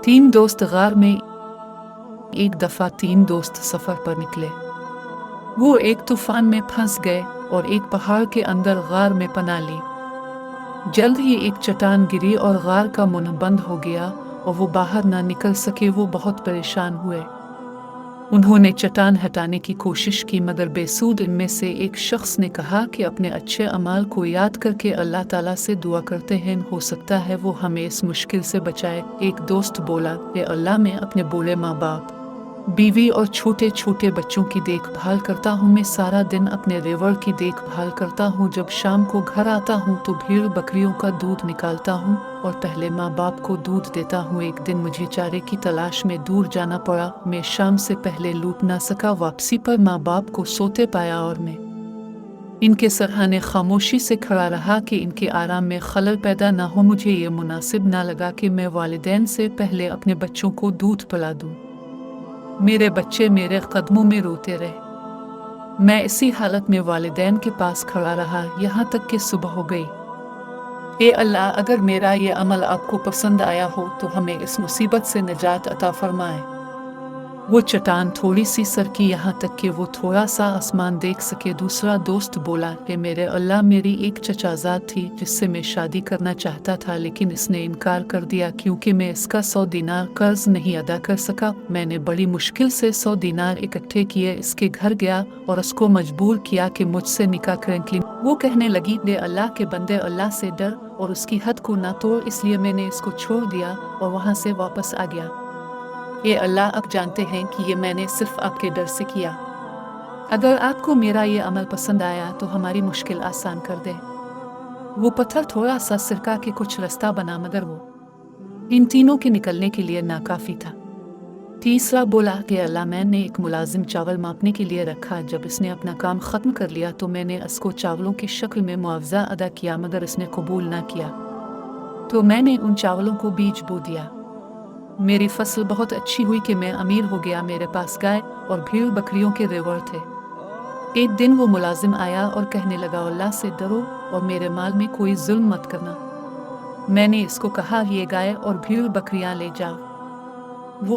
तीन दोस्त गार में। एक दफा तीन दोस्त सफर पर निकले। वो एक तूफान में फंस गए और एक पहाड़ के अंदर गार में पनाह ली। जल्द ही एक चट्टान गिरी और गार का मुंह बंद हो गया और वो बाहर ना निकल सके। वो बहुत परेशान हुए। उन्होंने चट्टान हटाने की कोशिश की मगर बेसूद। इनमें से एक शख्स ने कहा कि अपने अच्छे अमाल को याद करके अल्लाह ताला से दुआ करते हैं, हो सकता है वो हमें इस मुश्किल से बचाए। एक दोस्त बोला, ये अल्लाह, मैं अपने बूढ़े माँ बाप, बीवी और छोटे छोटे बच्चों की देखभाल करता हूँ। मैं सारा दिन अपने रेवड़ की देखभाल करता हूँ। जब शाम को घर आता हूँ तो भेड़ बकरियों का दूध निकालता हूँ और पहले माँ बाप को दूध देता हूँ। एक दिन मुझे चारे की तलाश में दूर जाना पड़ा। मैं शाम से पहले लूट ना सका। वापसी पर माँ बाप को सोते पाया और मैं इनके सराहने खामोशी से खड़ा रहा कि इनके आराम में खलल पैदा ना हो। मुझे ये मुनासिब ना लगा कि मैं वालिदैन से पहले अपने बच्चों को दूध पिला दूँ। मेरे बच्चे मेरे कदमों में रोते रहे। मैं इसी हालत में वालिदैन के पास खड़ा रहा यहाँ तक कि सुबह हो गई। ए अल्लाह, अगर मेरा ये अमल आपको पसंद आया हो तो हमें इस मुसीबत से निजात अता फरमाए। वो चट्टान थोड़ी सी सरकी यहाँ तक कि वो थोड़ा सा आसमान देख सके। दूसरा दोस्त बोला कि मेरे अल्लाह, मेरी एक चचाजाद थी जिससे मैं शादी करना चाहता था, लेकिन इसने इनकार कर दिया क्योंकि मैं इसका 100 दिनार कर्ज नहीं अदा कर सका। मैंने बड़ी मुश्किल से 100 दिनार इकट्ठे किए, इसके घर गया और उसको मजबूर किया कि मुझसे निकाह करें। वो कहने लगी, ले अल्लाह के बंदे, अल्लाह से डर और उसकी हद को ना तोड़। इसलिए मैंने इसको छोड़ दिया और वहाँ से वापस आ गया। ये अल्लाह, अब जानते हैं कि ये मैंने सिर्फ आपके डर से किया। अगर आपको मेरा ये अमल पसंद आया तो हमारी मुश्किल आसान कर दे। वो पत्थर थोड़ा सा सिरका के कुछ रास्ता बना मगर वो इन तीनों के निकलने के लिए नाकाफी था। तीसरा बोला कि अल्लाह, मैंने एक मुलाजिम चावल मापने के लिए रखा। जब इसने अपना काम ख़त्म कर लिया तो मैंने इसको चावलों की शक्ल में मुआवजा अदा किया मगर इसने कबूल ना किया। तो मैंने उन चावलों को बीज बो दिया। मेरी फसल बहुत अच्छी हुई कि मैं अमीर हो गया। मेरे पास गाय और भेड़ बकरियों के रेवड़ थे। एक दिन वो मुलाजिम आया और कहने लगा, अल्लाह से डरो और मेरे माल में कोई जुल्म मत करना। मैंने इसको कहा, ये गाय और भेड़ बकरियां ले जाओ। वो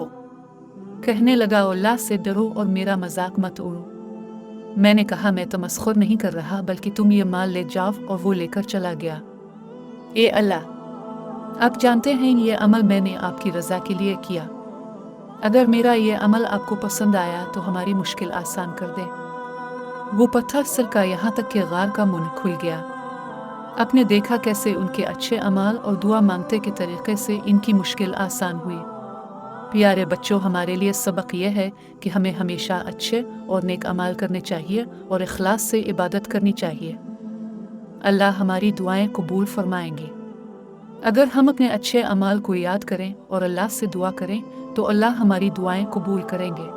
कहने लगा, अल्लाह से डरो और मेरा मजाक मत उड़ो। मैंने कहा, मैं तमस्खुर नहीं कर रहा बल्कि तुम ये माल ले जाओ, और वो लेकर चला गया। ए अल्लाह, आप जानते हैं ये अमल मैंने आपकी रज़ा के लिए किया। अगर मेरा ये अमल आपको पसंद आया तो हमारी मुश्किल आसान कर दे। वो पत्थर सरका यहाँ तक कि गार का मुंह खुल गया। आपने देखा कैसे उनके अच्छे अमाल और दुआ मांगते के तरीके से इनकी मुश्किल आसान हुई। प्यारे बच्चों, हमारे लिए सबक यह है कि हमें हमेशा अच्छे और नेक अमाल करने चाहिए और इखलास से इबादत करनी चाहिए। अल्लाह हमारी दुआएं कबूल फरमाएंगे। अगर हम अपने अच्छे अमाल को याद करें और अल्लाह से दुआ करें तो अल्लाह हमारी दुआएं कबूल करेंगे।